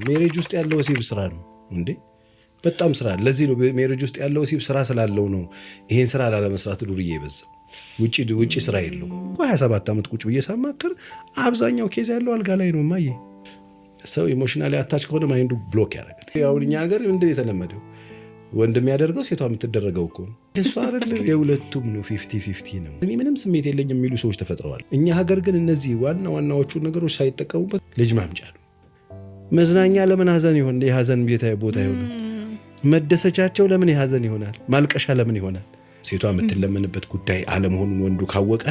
ሜሬጅ ውስጥ ያለው ወሲብ ስራ ነው እንዴ? በጣም ስራ። ለዚህ ነው ሜሬጅ ውስጥ ያለው ወሲብ ስራ ስላለው ነው ይሄን ስራ ላለመስራት ዱርዬ ይበዛው። ውጪ ስራ የለው። 27 ዓመት ቁጭ ብዬ ሳማክር አብዛኛው ኬዝ ያለው አልጋ ላይ ነው። ማየ ሰው ኢሞሽናሊ አታች ከሆነ ማይንዱ ብሎክ ያደርጋል። አሁን እኛ ሀገር ምንድን የተለመደው ወንድ የሚያደርገው ሴቷ የምትደረገው እኮ ነው። እሱ አይደለም፣ የሁለቱም ነው። 50-50 ነው። እኔ ምንም ስሜት የለኝም የሚሉ ሰዎች ተፈጥረዋል። እኛ ሀገር ግን እነዚህ ዋናዎቹ ነገሮች ሳይጠቀሙበት ልጅ ማምጫ ነው። መዝናኛ ለምን ሀዘን ይሆን? የሀዘን ቦታ ይሆናል። መደሰቻቸው ለምን የሀዘን ይሆናል? ማልቀሻ ለምን ይሆናል? ሴቷ የምትለመንበት ጉዳይ አለመሆኑን ወንዱ ካወቀ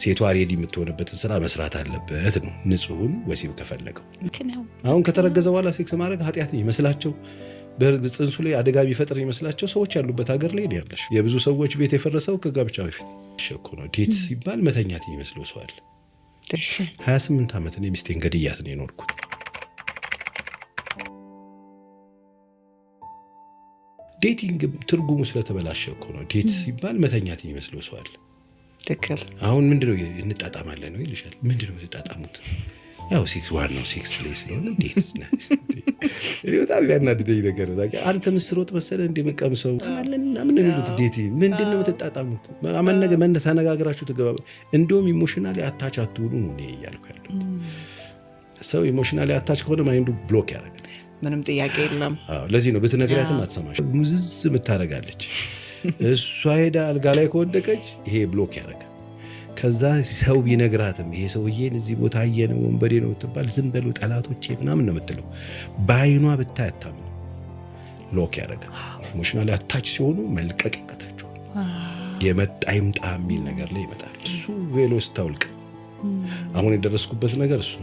ሴቷ ሬዲ የምትሆንበትን ስራ መስራት አለበት ነው። ንጹሑን ወሲብ ከፈለገው አሁን ከተረገዘ በኋላ ሴክስ ማድረግ ኃጢአት ይመስላቸው፣ በጽንሱ ላይ አደጋ ቢፈጥር ይመስላቸው ሰዎች ያሉበት ሀገር ላይ ያለሽ የብዙ ሰዎች ቤት የፈረሰው ከጋብቻ በፊት ሸኮ ነው። ዴት ሲባል መተኛት የሚመስለው ሰው አለ። 28 ዓመት እኔ ሚስቴን ገድያት ነው የኖርኩት። ዴቲንግ ትርጉሙ ስለተበላሸ እኮ ነው። ዴት ሲባል መተኛት የሚመስለው ሰው አለ። ትክክል። አሁን ምንድነው እንጣጣማለን ነው ይልሻል። ምንድነው ተጣጣሙት? ያው ሴክስ ዋናው ሴክስ ላይ ስለሆነ ዴት እኔ በጣም ያናድደኝ ነገር ነው። አንተ ምስር ወጥ መሰለህ እንደምቀምሰው አለና ምን የሚሉት ዴት ምንድነው ተጣጣሙት? ተነጋግራችሁ ተገባባ። እንደውም ኢሞሽናሊ አታች አትሁኑ ነው እኔ እያልኩ ያለው። ሰው ኢሞሽናሊ አታች ከሆነ ማይንዱ ብሎክ ያደርጋል። ምንም ጥያቄ የለም። ለዚህ ነው ብትነግራትም አትሰማሽ፣ ሙዝዝ ምታረጋለች። እሷ ሄዳ አልጋ ላይ ከወደቀች ይሄ ብሎክ ያደርጋል። ከዛ ሰው ቢነግራትም ይሄ ሰውዬን እዚህ ቦታ አየነው ወንበዴ ነው ትባል፣ ዝም በሉ ጠላቶቼ ምናምን ነው የምትለው። በአይኗ ብታይ አታምነው፣ ሎክ ያደርጋል። ኢሞሽናሊ አታች ሲሆኑ መልቀቅ ያቀታቸዋል። የመጣ ይምጣ የሚል ነገር ላይ ይመጣል። እሱ ቬሎ ስታውልቅ አሁን የደረስኩበት ነገር እሱ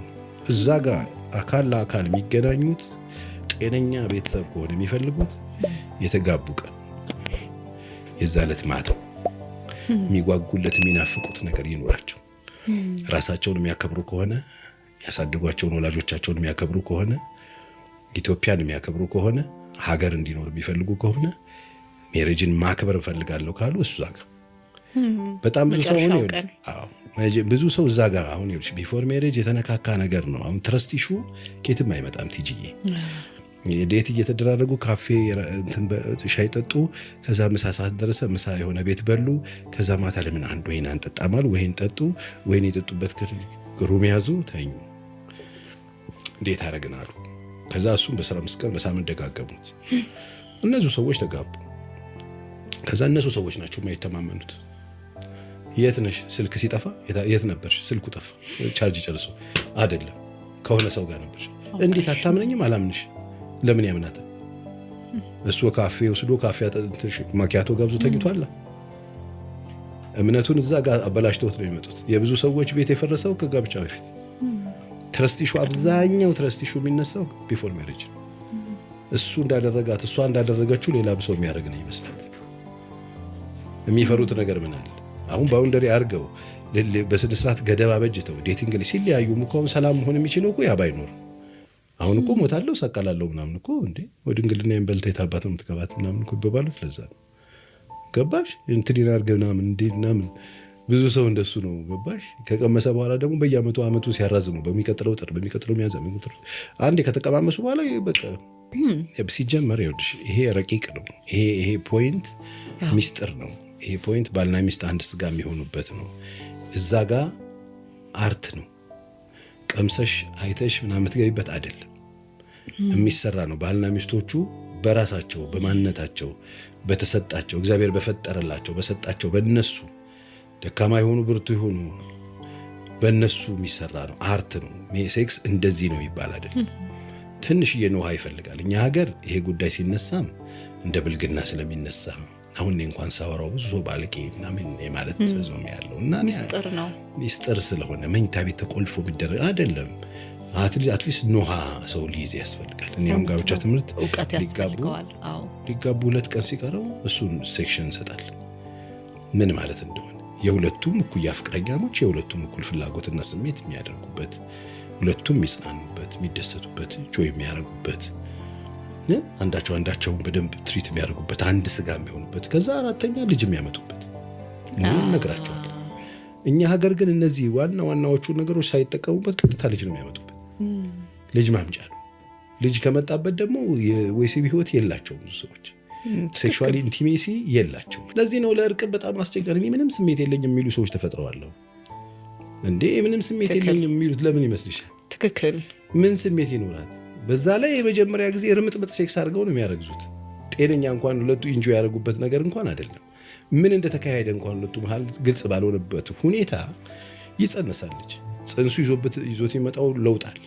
እዛ ጋር አካል ለአካል የሚገናኙት ጤነኛ ቤተሰብ ከሆነ የሚፈልጉት የተጋቡ ቀን የዛ ዕለት ማታ የሚጓጉለት የሚናፍቁት ነገር ይኖራቸው። ራሳቸውን የሚያከብሩ ከሆነ ያሳድጓቸውን ወላጆቻቸውን የሚያከብሩ ከሆነ ኢትዮጵያን የሚያከብሩ ከሆነ ሀገር እንዲኖር የሚፈልጉ ከሆነ ሜሬጅን ማክበር እፈልጋለሁ ካሉ እሱ ጋር በጣም ብዙ ሰው ሆነ ብዙ ሰው እዛ ጋር አሁን ይልሽ ቢፎር ሜሬጅ የተነካካ ነገር ነው። አሁን ትረስት ኢሹ ኬትም አይመጣም። ቲጂዬ ዴት እየተደራረጉ ካፌ እንትን ሻይ ጠጡ። ከዛ ምሳ ሰዓት ደረሰ፣ ምሳ የሆነ ቤት በሉ። ከዛ ማታ ለምን አንድ ወይን አንጠጣማሉ? ወይን ጠጡ። ወይን የጠጡበት ሩም ያዙ፣ ተኙ። ዴት አረግናሉ። ከዛ እሱም በ15 ቀን በሳምንት ደጋገሙት። እነዚህ ሰዎች ተጋቡ። ከዛ እነሱ ሰዎች ናቸው የማይተማመኑት። የት ነሽ? ስልክ ሲጠፋ የት ነበርሽ? ስልኩ ጠፋ፣ ቻርጅ ጨርሶ አይደለም ከሆነ ሰው ጋር ነበርሽ። እንዴት አታምነኝም? አላምንሽ። ለምን ያምናታል? እሱ ካፌ ወስዶ ካፌ ማኪያቶ ጋብዞ ተኝቷል። እምነቱን እዛ ጋር አበላሽተውት ነው የሚመጡት። የብዙ ሰዎች ቤት የፈረሰው ከጋብቻ በፊት። ትረስት ኢሹ አብዛኛው ትረስት ኢሹ የሚነሳው ቢፎር ሜሬጅ። እሱ እንዳደረጋት እሷ እንዳደረገችው ሌላም ሰው የሚያደርግ ነው ይመስላል። የሚፈሩት ነገር ምን አለ? አሁን ባውንደሪ አድርገው በስነ ስርዓት ገደብ አበጅተው ዴቲንግ ላይ ሲለያዩም እኮ ሰላም መሆን የሚችለው እኮ ያ ባይኖር። አሁን እኮ ሞታለሁ ሰቀላለሁ ምናምን እኮ እንዴ ወደ እንግልና የምበልታ የታባት ነው የምትገባት ምናምን እኮ ይባባሉት። ለዛ ገባሽ እንትን አድርገህ ምናምን እንዴ ምናምን ብዙ ሰው እንደሱ ነው። ገባሽ? ከቀመሰ በኋላ ደግሞ በየአመቱ ሲያራዝመው በሚቀጥለው ጥር በሚቀጥለው ሚያዘም አንዴ ከተቀማመሱ በኋላ በቃ ሲጀመር ይኸውልሽ ይሄ ረቂቅ ነው። ይሄ ፖይንት ሚስጥር ነው። ይሄ ፖይንት ባልና ሚስት አንድ ስጋ የሚሆኑበት ነው። እዛ ጋር አርት ነው። ቀምሰሽ አይተሽ ምናምን የምትገቢበት አይደለም፣ የሚሰራ ነው። ባልና ሚስቶቹ በራሳቸው በማንነታቸው በተሰጣቸው እግዚአብሔር በፈጠረላቸው በሰጣቸው በነሱ ደካማ የሆኑ ብርቱ የሆኑ በነሱ የሚሰራ ነው። አርት ነው። ሴክስ እንደዚህ ነው ይባል አይደለም። ትንሽዬ ነው ይፈልጋል። እኛ ሀገር ይሄ ጉዳይ ሲነሳም እንደ ብልግና ስለሚነሳ አሁን እንኳን ሳወራው ብዙ ሰው ባለቄ ምናምን ማለት ተዝም ያለው እና ሚስጥር ነው። ሚስጥር ስለሆነ መኝታ ቤት ተቆልፎ የሚደረግ አይደለም። አትሊስት ኖሃ ሰው ሊይዝ ያስፈልጋል። እኛም ጋብቻ ትምህርት እውቀት ያስፈልጋል። አዎ ሊጋቡ 2 ቀን ሲቀረው እሱን ሴክሽን እንሰጣል። ምን ማለት እንደሆነ የሁለቱም እኩል ፍቅረኛሞች የሁለቱም እኩል ፍላጎትና ስሜት የሚያደርጉበት፣ ሁለቱም የሚጽናኑበት፣ የሚደሰቱበት፣ ጆይ የሚያደርጉበት፣ አንዳቸውን በደንብ ትሪት የሚያደርጉበት፣ አንድ ስጋ የሚሆኑበት፣ ከዛ 4ኛ ልጅ የሚያመጡበት ምን ነግራቸዋል። እኛ ሀገር ግን እነዚህ ዋናዎቹ ነገሮች ሳይጠቀሙበት ቀጥታ ልጅ ነው የሚያመጡበት። ልጅ ማምጫ ነው። ልጅ ከመጣበት ደግሞ የወሲብ ህይወት የላቸውም ብዙ ሰዎች ሴክሹዋል ኢንቲሜሲ የላቸውም። ለዚህ ነው ለእርቅ በጣም አስቸጋሪ። እኔ ምንም ስሜት የለኝም የሚሉ ሰዎች ተፈጥረዋል እንዴ። ምንም ስሜት የለኝም የሚሉት ለምን ይመስልሻል? ትክክል። ምን ስሜት ይኖራል? በዛ ላይ የመጀመሪያ ጊዜ ርምጥምጥ ሴክስ አድርገው ነው የሚያረግዙት። ጤነኛ እንኳን ሁለቱ ኢንጆይ ያደረጉበት ነገር እንኳን አይደለም። ምን እንደተካሄደ እንኳን ሁለቱ መሃል ግልጽ ባልሆነበት ሁኔታ ይጸነሳለች። ጽንሱ ይዞት የሚመጣው ለውጣል።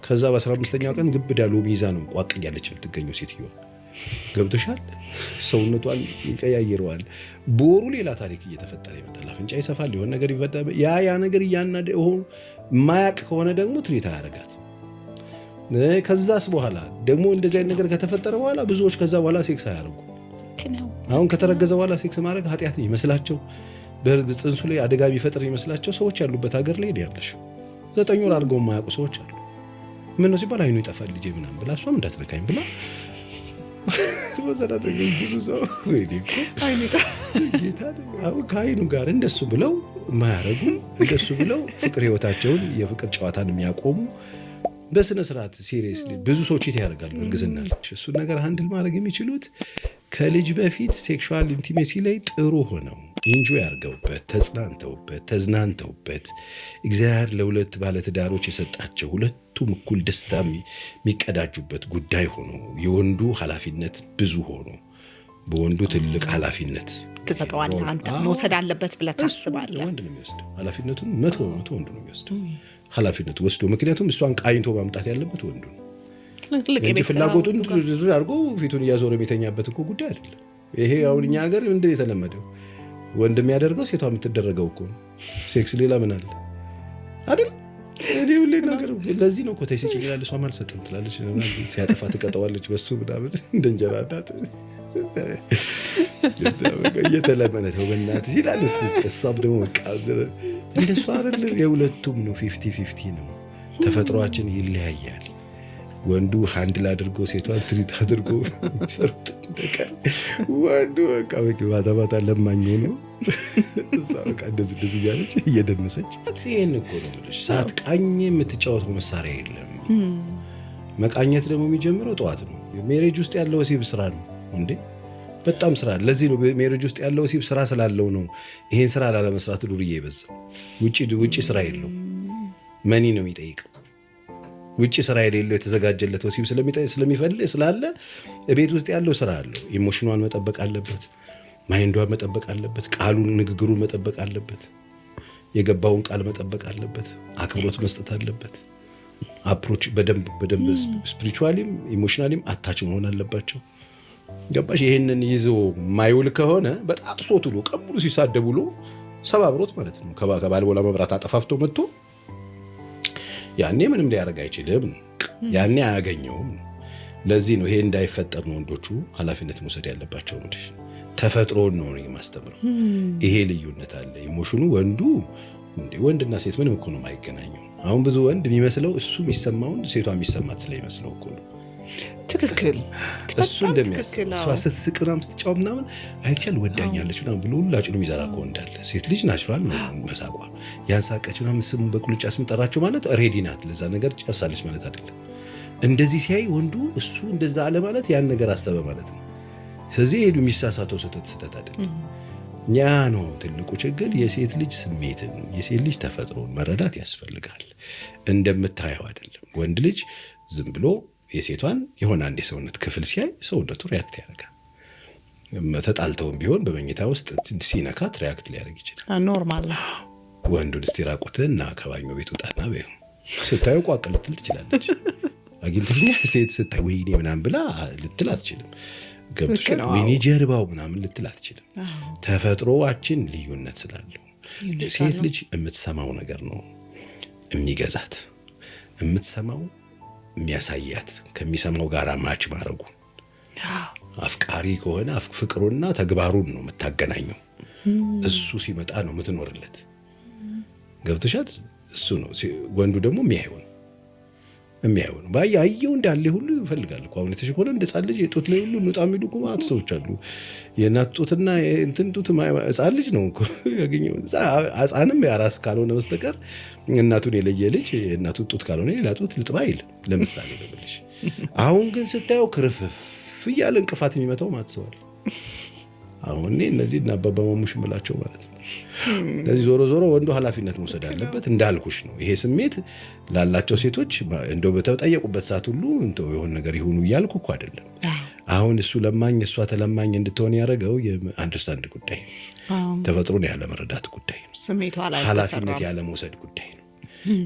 ከዛ በ15ኛው ቀን ግብዳ ሎሚ ይዛ ነው ቋቅ እያለች የምትገኘው ሴትዮዋ። ገብቶሻል? ሰውነቷን ይቀያየረዋል። በወሩ ሌላ ታሪክ እየተፈጠረ ይመጣል። አፍንጫ ይሰፋል፣ ሊሆን ነገር ይፈጠራል። ያ ነገር እያናደ ሆኖ ማያቅ ከሆነ ደግሞ ትሪታ ያደርጋት። ከዛስ በኋላ ደግሞ እንደዚህ አይነት ነገር ከተፈጠረ በኋላ ብዙዎች ከዛ በኋላ ሴክስ አያደርጉ። አሁን ከተረገዘ በኋላ ሴክስ ማድረግ ኃጢአት ይመስላቸው፣ በጽንሱ ላይ አደጋ ቢፈጥር ይመስላቸው ሰዎች ያሉበት ሀገር ላይ ያለሽ 9 ወር አድርገው የማያውቁ ሰዎች አሉ። ምን ነው ሲባል አይኑ ይጠፋል ልጄ ምናምን ብላ እሷም እንዳትነካኝ ብላ ወዘዳተ ብዙ ሰው ከአይኑ ጋር እንደሱ ብለው የማያረጉ እንደሱ ብለው ፍቅር ህይወታቸውን የፍቅር ጨዋታን የሚያቆሙ በስነ ስርዓት ሲሪየስ ብዙ ሰዎች ያደርጋሉ። እርግዝና እሱን ነገር ሃንድል ማድረግ የሚችሉት ከልጅ በፊት ሴክሹዋል ኢንቲሜሲ ላይ ጥሩ ሆነው ኢንጆይ አድርገውበት ተጽናንተውበት ተዝናንተውበት እግዚአብሔር ለሁለት ባለትዳሮች የሰጣቸው ሁለቱም እኩል ደስታ የሚቀዳጁበት ጉዳይ ሆኖ የወንዱ ኃላፊነት ብዙ ሆኖ በወንዱ ትልቅ ኃላፊነት ትሰጠዋለህ አንተ መውሰድ አለበት ብለህ ታስባለህ። ወንድ ነው የሚወስደው ኃላፊነቱን 100% ወንዱ ነው የሚወስደው ኃላፊነቱ ወስዶ። ምክንያቱም እሷን ቃኝቶ ማምጣት ያለበት ወንዱ ነው እንጂ ፍላጎቱን ድርድር አድርጎ ፊቱን እያዞረ የሚተኛበት እኮ ጉዳይ አይደለም። ይሄ አሁን እኛ ሀገር ምንድን የተለመደው ወንድ የሚያደርገው ሴቷ የምትደረገው እኮ ሴክስ ሌላ ምን አለ አይደል? እኔ ሁሌ ነገር ለዚህ ነው እኮ ተይ ሲጭ ይላል እሷም አልሰጥም ትላለች። ሲያጠፋ ትቀጠዋለች በሱ ምናምን እንደ እንጀራ እናት እየተለመነ ተው በእናትሽ ይላል። እሷም ደግሞ በቃ እንደሱ አይደል? የሁለቱም ነው 50-50 ነው። ተፈጥሯችን ይለያያል። ወንዱ ሃንድል አድርጎ ሴቷን ትሪት አድርጎ ሰሩት እንደቀር ወንዱ በቃ ማታ ለማኝ ነው እዛ በቃ እንደዚህ እያለች እየደነሰች ይሄን እኮ ነው ልጅ ሳትቃኝ የምትጫወተው መሳሪያ የለም። መቃኘት ደግሞ የሚጀምረው ጠዋት ነው። ሜሬጅ ውስጥ ያለው ወሲብ ስራ ነው እንዴ በጣም ስራ። ለዚህ ነው ሜሬጅ ውስጥ ያለው ወሲብ ስራ ስላለው ነው ይሄን ስራ ላለመስራት ዱርዬ ይበዛ። ውጪ ስራ የለው መኒ ነው የሚጠይቀው። ውጪ ስራ የሌለው የተዘጋጀለት ወሲብ ስለሚፈልግ ስላለ ቤት ውስጥ ያለው ስራ አለው። ኢሞሽኗን መጠበቅ አለበት፣ ማይንዷን መጠበቅ አለበት፣ ቃሉን ንግግሩን መጠበቅ አለበት፣ የገባውን ቃል መጠበቅ አለበት፣ አክብሮት መስጠት አለበት። አፕሮች በደንብ ስፒሪቹዋሊም ኢሞሽናሊም አታች መሆን አለባቸው። ገባሽ? ይሄንን ይዞ ማይውል ከሆነ በጣጥሶት ብሎ ቀብሉ ሲሳደብ ብሎ ሰባብሮት ማለት ነው። ከባልቦላ መብራት አጠፋፍቶ መጥቶ ያኔ ምንም ሊያደርግ አይችልም ነው። ያኔ አያገኘውም ነው። ለዚህ ነው ይሄ እንዳይፈጠር ነው ወንዶቹ ኃላፊነት መውሰድ ያለባቸው። እንግዲህ ተፈጥሮን ነው የማስተምረው። ይሄ ልዩነት አለ። ኢሞሽኑ ወንድና ሴት ምንም እኮ ነው የማይገናኘው። አሁን ብዙ ወንድ የሚመስለው እሱ የሚሰማውን ሴቷ የሚሰማት ስለሚመስለው እኮ ነው። ትክክል። እሱ እንደሚያስብ እሷ ስትስቅ ምናምን ስትጫወት ምናምን አይቻል ወዳኛለች ምናምን ብሎ ሁላችንም የሚዘራ እኮ እንዳለ ሴት ልጅ ናቹራል ነው መሳቋ። ያን ሳቀች ምናምን ስም በቁልጫ ስም ጠራቸው ማለት ሬዲ ናት ለዛ ነገር ጨርሳለች ማለት አይደለም። እንደዚህ ሲያይ ወንዱ እሱ እንደዛ አለ ማለት ያን ነገር አሰበ ማለት ነው። ስለዚህ ሄዱ የሚሳሳተው ስህተት አይደለም። ያ ነው ትልቁ ችግር። የሴት ልጅ ስሜትን የሴት ልጅ ተፈጥሮን መረዳት ያስፈልጋል። እንደምታየው አይደለም። ወንድ ልጅ ዝም ብሎ የሴቷን የሆነ አንድ የሰውነት ክፍል ሲያይ ሰውነቱ ሪያክት ያደርጋል። ተጣልተውም ቢሆን በመኝታ ውስጥ ሲነካት ሪያክት ሊያደርግ ይችላል። ኖርማል ነው። ወንዱን እስቲ ራቁትህና ከባኞ ቤት ውጣና በይው ስታየው ቋቅ ልትል ትችላለች። አግኝተኛ ሴት ስታይ ወይኔ ምናምን ብላ ልትል አትችልም። ገብቶሻል? ወይኔ ጀርባው ምናምን ልትል አትችልም። ተፈጥሮአችን ልዩነት ስላለው ሴት ልጅ የምትሰማው ነገር ነው የሚገዛት። የምትሰማው የሚያሳያት ከሚሰማው ጋር ማች ማድረጉ። አፍቃሪ ከሆነ ፍቅሩና ተግባሩን ነው የምታገናኘው። እሱ ሲመጣ ነው የምትኖርለት። ገብቶሻል? እሱ ነው። ወንዱ ደግሞ የሚያየው ነው ባያየው እንዳለ ሁሉ ይፈልጋል እኮ። አሁን የተሸኮለ እንደጻል ልጅ የጦት ላይ ሁሉ ኑጣ የሚሉ እኮ ማለት ሰዎች አሉ። የእናት ጦትና እንትን ጦት ሕፃን ልጅ ነው እኮ ያገኘው። ሕፃንም ያራስ ካልሆነ በስተቀር እናቱን የለየ ልጅ የእናቱን ጦት ካልሆነ ሌላ ጦት ልጥባ አይልም። ለምሳሌ ነው ብለሽ አሁን ግን ስታየው ክርፍፍ እያለ እንቅፋት የሚመታው ማትሰዋል። አሁን እነዚህ እና አባባ ማሙሽ ምላቸው ማለት ነው። ስለዚህ ዞሮ ወንዱ ኃላፊነት መውሰድ አለበት። እንዳልኩሽ ነው ይሄ ስሜት ላላቸው ሴቶች እንደው በተጠየቁበት ሰዓት ሁሉ እንደው የሆነ ነገር ይሁኑ እያልኩ እኮ አይደለም። አሁን እሱ ለማኝ እሷ ተለማኝ እንድትሆን ያደረገው የአንደርስታንድ ጉዳይ ነው። ተፈጥሮን ያለ መረዳት ጉዳይ ነው። ኃላፊነት ያለ መውሰድ ጉዳይ ነው።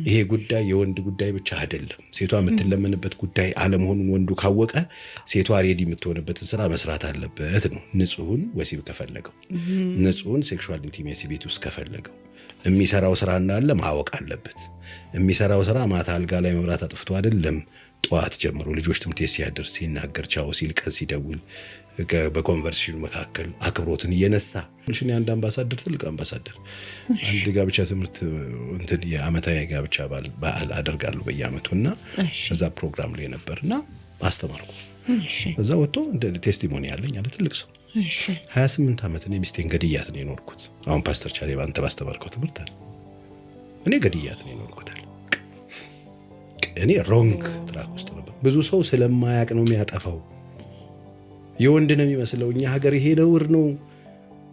ይሄ ጉዳይ የወንድ ጉዳይ ብቻ አይደለም። ሴቷ የምትለመንበት ጉዳይ አለመሆኑን ወንዱ ካወቀ ሴቷ ሬዲ የምትሆንበትን ስራ መስራት አለበት ነው። ንጹህን ወሲብ ከፈለገው፣ ንጹህን ሴክሹዋል ኢንቲሜሲ ቤት ውስጥ ከፈለገው የሚሰራው ስራ እንዳለ ማወቅ አለበት። የሚሰራው ስራ ማታ አልጋ ላይ መብራት አጥፍቶ አይደለም። ጠዋት ጀምሮ ልጆች ትምህርት ቤት ሲያደርስ ሲናገር፣ ቻው ሲል፣ ቀን ሲደውል፣ በኮንቨርሴሽኑ መካከል አክብሮትን እየነሳ ሽን አንድ አምባሳደር ትልቅ አምባሳደር አንድ ጋብቻ ትምህርት እንትን የአመታዊ ጋብቻ በዓል አደርጋለሁ በየአመቱና እዛ ፕሮግራም ላይ ነበርና አስተማርኩ። እዛ ወጥቶ እንደ ቴስቲሞኒ ያለኝ አለ ትልቅ ሰው 28 አመት እኔ ሚስቴን ገድያት ነው የኖርኩት። አሁን ፓስተር ቻሌ ባንተ ባስተማርከው ትምህርት አለ እኔ ገድያት ነው የኖርኩት። እኔ ሮንግ ትራክ ውስጥ ነበር። ብዙ ሰው ስለማያቅ ነው የሚያጠፋው። የወንድ ነው የሚመስለው። እኛ ሀገር ይሄ ነውር ነው።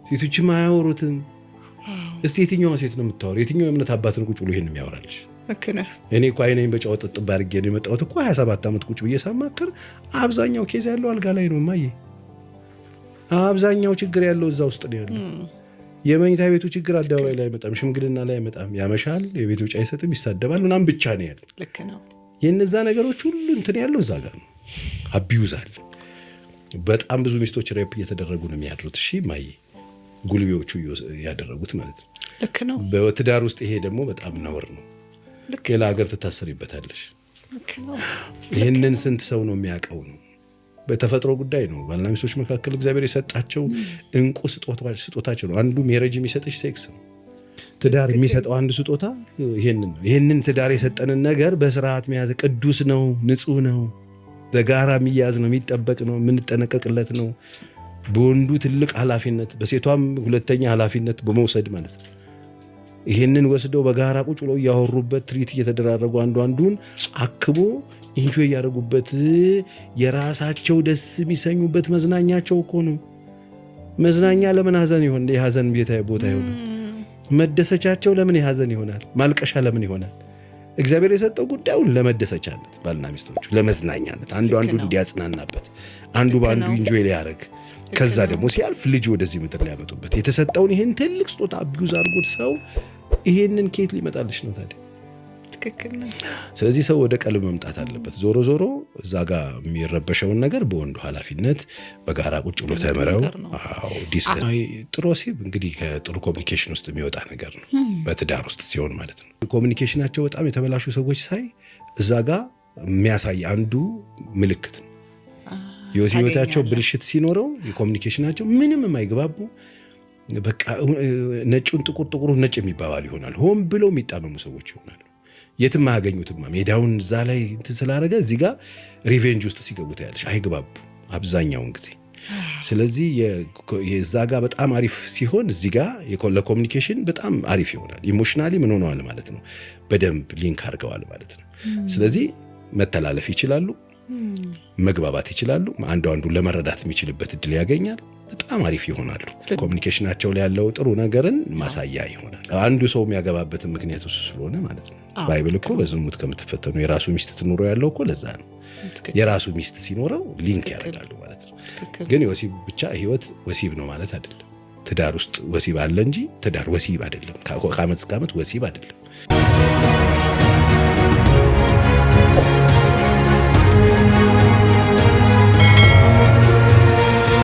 ሴቶችም አያወሩትም። እስቲ የትኛው ሴት ነው የምታወሩ? የትኛው የእምነት አባትን ቁጭ ብሎ ይሄን የሚያወራልሽ? እኔ እኮ አይኔን በጫው ጥጥብ አድርጌ ነው የመጣሁት እኮ 27 ዓመት ቁጭ ብዬ ሳማከር አብዛኛው ኬዝ ያለው አልጋ ላይ ነው ማየ። አብዛኛው ችግር ያለው እዛ ውስጥ ነው ያለው። የመኝታ ቤቱ ችግር አደባባይ ላይ አይመጣም፣ ሽምግልና ላይ አይመጣም። ያመሻል፣ የቤት ውጭ አይሰጥም፣ ይሳደባል፣ ምናምን ብቻ ነው ያለው። ልክ ነው። የነዛ ነገሮች ሁሉ እንትን ያለው እዛ ጋር ነው። አቢዩዝ አለ። በጣም ብዙ ሚስቶች ሬፕ እየተደረጉ ነው የሚያድሩት። እሺ ማየ ጉልቤዎቹ ያደረጉት ማለት ነው። ልክ ነው። በትዳር ውስጥ ይሄ ደግሞ በጣም ነውር ነው። ሌላ ሀገር ትታሰሪበታለሽ። ልክ ነው። ይህንን ስንት ሰው ነው የሚያውቀው? ነው በተፈጥሮ ጉዳይ ነው። ባልና ሚስቶች መካከል እግዚአብሔር የሰጣቸው እንቁ ስጦታቸው ነው። አንዱ ሜሬጅ የሚሰጥሽ ሴክስ ነው። ትዳር የሚሰጠው አንድ ስጦታ ይሄንን ነው። ይሄንን ትዳር የሰጠንን ነገር በስርዓት መያዝ ቅዱስ ነው፣ ንጹህ ነው፣ በጋራ የሚያዝ ነው፣ የሚጠበቅ ነው፣ የምንጠነቀቅለት ነው። በወንዱ ትልቅ ኃላፊነት፣ በሴቷም ሁለተኛ ኃላፊነት በመውሰድ ማለት ነው። ይሄንን ወስደው በጋራ ቁጭ ብለው እያወሩበት ትሪት እየተደራረጉ አንዱን አክቦ ኢንጆይ ያደረጉበት የራሳቸው ደስ የሚሰኙበት መዝናኛቸው እኮ ነው። መዝናኛ ለምን ሐዘን ይሆን? የሐዘን ቦታ ይሆናል። መደሰቻቸው ለምን የሐዘን ይሆናል? ማልቀሻ ለምን ይሆናል? እግዚአብሔር የሰጠው ጉዳዩን ለመደሰቻነት፣ ባልና ሚስቶቹ ለመዝናኛነት፣ አንዱ እንዲያጽናናበት፣ አንዱ በአንዱ ኢንጆይ ሊያደርግ፣ ከዛ ደግሞ ሲያልፍ ልጅ ወደዚህ ምድር ሊያመጡበት የተሰጠውን ይህን ትልቅ ስጦታ አቢዩዝ አድርጎት ሰው ይሄንን ኬት ሊመጣልሽ ነው ታዲያ? ትክክል ነው። ስለዚህ ሰው ወደ ቀልብ መምጣት አለበት። ዞሮ እዛ ጋር የሚረበሸውን ነገር በወንዱ ኃላፊነት በጋራ ቁጭ ብሎ ተምረው ዲስከስ። ጥሩ ወሲብ እንግዲህ ከጥሩ ኮሚኒኬሽን ውስጥ የሚወጣ ነገር ነው። በትዳር ውስጥ ሲሆን ማለት ነው። ኮሚኒኬሽናቸው በጣም የተበላሹ ሰዎች ሳይ እዛ ጋር የሚያሳይ አንዱ ምልክት ነው። የወሲብ ህይወታቸው ብልሽት ሲኖረው የኮሚኒኬሽናቸው ምንም የማይግባቡ በቃ ነጩን ጥቁር ነጭ የሚባባል ይሆናል። ሆን ብለው የሚጣመሙ ሰዎች ይሆናሉ። የትም አያገኙትም። ሜዳውን እዛ ላይ እንትን ስላደረገ እዚህ ጋር ሪቬንጅ ውስጥ ሲገቡ ታያለሽ። አይግባቡ አብዛኛውን ጊዜ። ስለዚህ የዛ ጋር በጣም አሪፍ ሲሆን እዚህ ጋር ለኮሚኒኬሽን በጣም አሪፍ ይሆናል። ኢሞሽናሊ ምን ሆነዋል ማለት ነው፣ በደንብ ሊንክ አድርገዋል ማለት ነው። ስለዚህ መተላለፍ ይችላሉ፣ መግባባት ይችላሉ። አንዱ ለመረዳት የሚችልበት እድል ያገኛል። በጣም አሪፍ ይሆናሉ። ኮሚኒኬሽናቸው ላይ ያለው ጥሩ ነገርን ማሳያ ይሆናል። አንዱ ሰው የሚያገባበትን ምክንያት እሱ ስለሆነ ማለት ነው። ባይብል እኮ በዝሙት ከምትፈተኑ የራሱ ሚስት ትኑረው ያለው እኮ ለዛ ነው። የራሱ ሚስት ሲኖረው ሊንክ ያደርጋሉ ማለት ነው። ግን የወሲብ ብቻ ህይወት ወሲብ ነው ማለት አይደለም። ትዳር ውስጥ ወሲብ አለ እንጂ ትዳር ወሲብ አይደለም። ከዓመት እስከ ዓመት ወሲብ አይደለም።